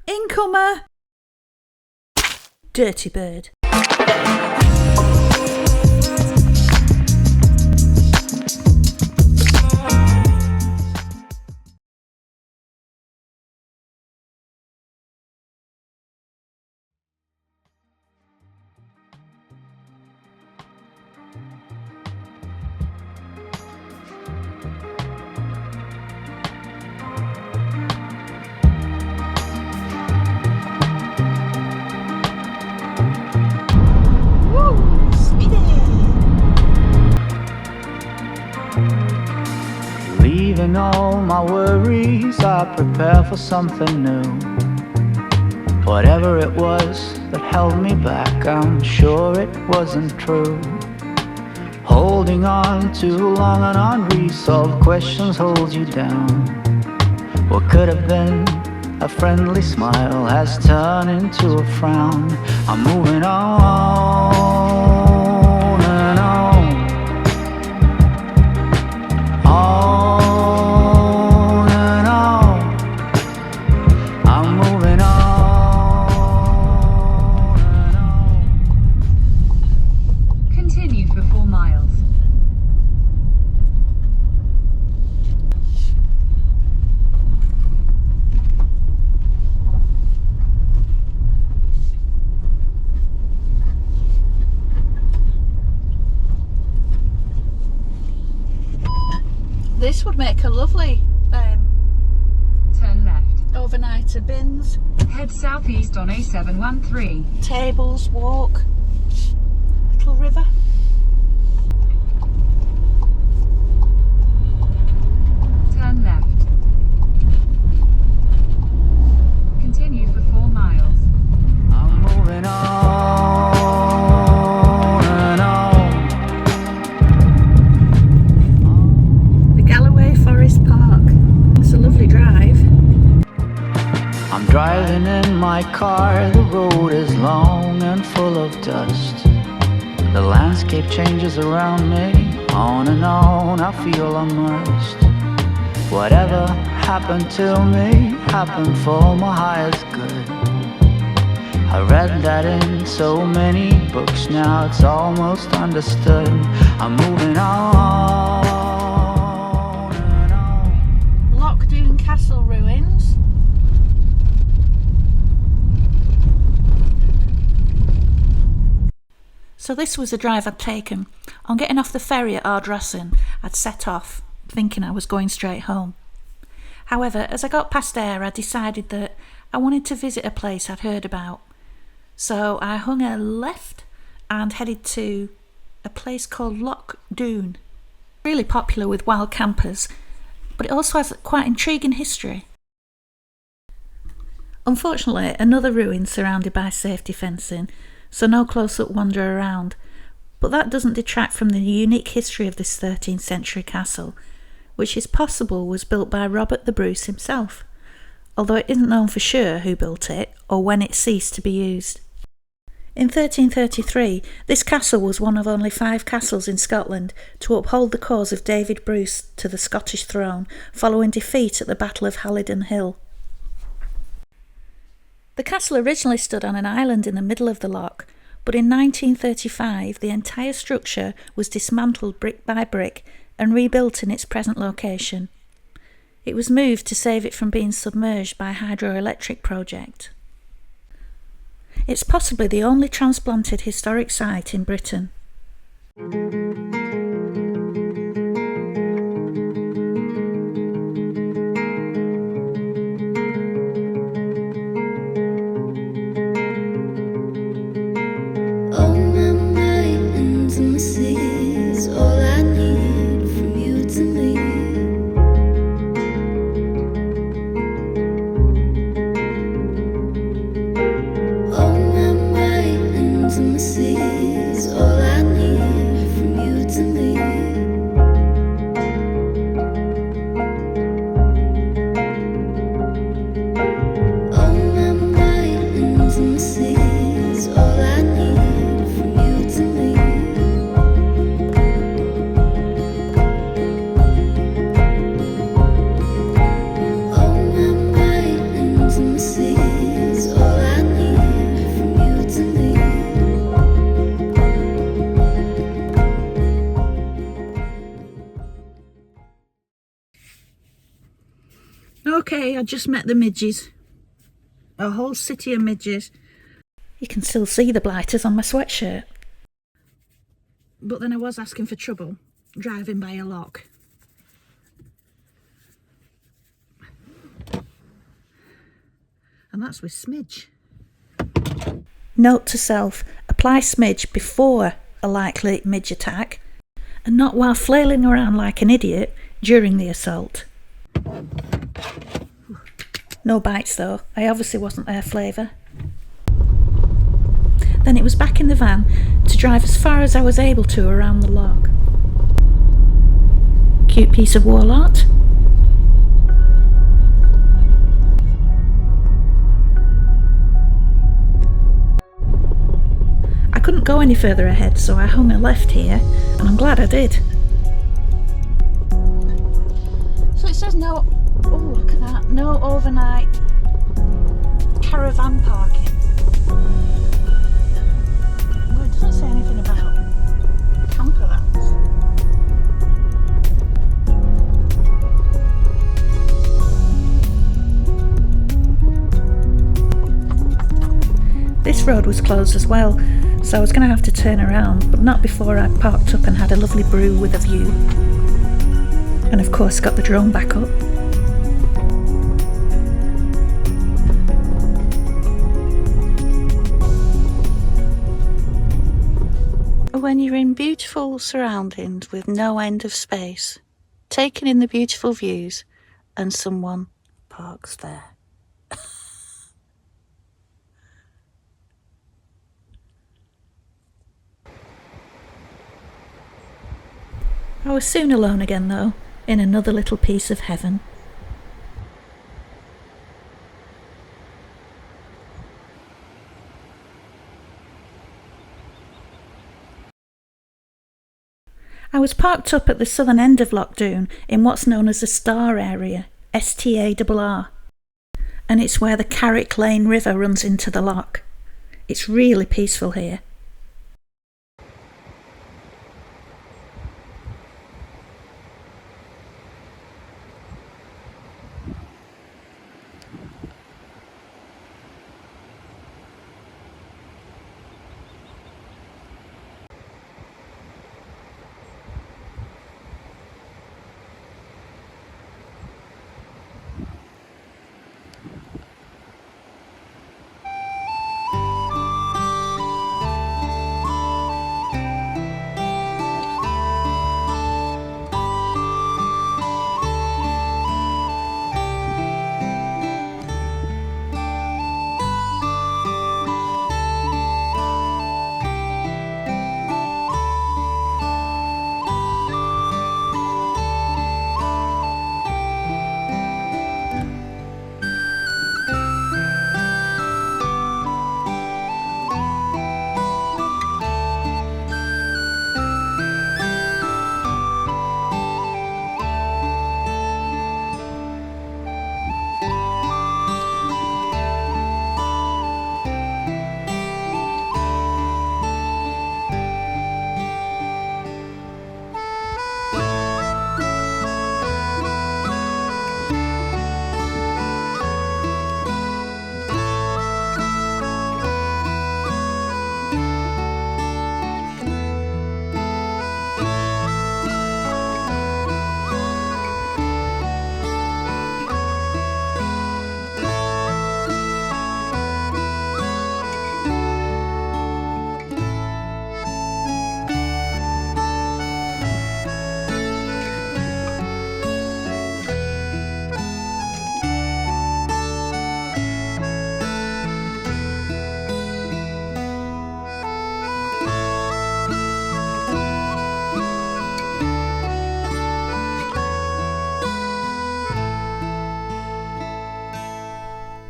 Incomer! Dirty bird. Leaving all my worries, I prepare for something new. Whatever it was that held me back, I'm sure it wasn't true. Holding on too long and unresolved questions hold you down. What could have been a friendly smile has turned into a frown. I'm moving on and on. On and on. I'm moving on and on. Continue for 4 miles. This would make a lovely Turn left. overnighter bins, Head southeast on A713. tables, walk, little river. Turn left. Continue for 4 miles. I'm moving on and on. The Galloway Forest Park. It's a lovely drive. I'm driving in my car, the road is long and full of dust. The landscape changes around me, on and on, I feel immersed. Whatever happened to me, happened for my highest good. I read that in so many books, now it's almost understood. I'm moving on and on. Loch Doon Castle ruins. So this was the drive I'd taken. On getting off the ferry at Ardrossan, I'd set off, thinking I was going straight home. However, as I got past Ayr, I decided that I wanted to visit a place I'd heard about. So I hung a left and headed to a place called Loch Doon. Really popular with wild campers, but it also has quite intriguing history. Unfortunately, another ruin surrounded by safety fencing, so no close-up wander around, but that doesn't detract from the unique history of this 13th century castle, which is possible was built by Robert the Bruce himself, although it isn't known for sure who built it or when it ceased to be used. In 1333, this castle was one of only 5 castles in Scotland to uphold the cause of David Bruce to the Scottish throne following defeat at the Battle of Halidon Hill. The castle originally stood on an island in the middle of the loch, but in 1935 the entire structure was dismantled brick by brick and rebuilt in its present location. It was moved to save it from being submerged by a hydroelectric project. It's possibly the only transplanted historic site in Britain. All I need from you to me. I'd just met the midges. A whole city of midges. You can still see the blighters on my sweatshirt. But then I was asking for trouble, driving by a loch. And that's with smidge. Note to self, apply smidge before a likely midge attack, and not while flailing around like an idiot during the assault. No bites though, I obviously wasn't their flavour. Then it was back in the van to drive as far as I was able to around the loch. Cute piece of wall art. I couldn't go any further ahead, so I hung a left here, and I'm glad I did. So it says no, oh look at that, no overnight caravan parking. Well, it doesn't say anything about camper vans. This road was closed as well, so I was going to have to turn around, but not before I parked up and had a lovely brew with a view. And of course got the drone back up. When you're in beautiful surroundings with no end of space, taking in the beautiful views, and someone parks there. I was soon alone again though, in another little piece of heaven. I was parked up at the southern end of Loch Doon in what's known as the Star area, STARR, and it's where the Carrick Lane River runs into the loch. It's really peaceful here.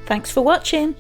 Thanks for watching.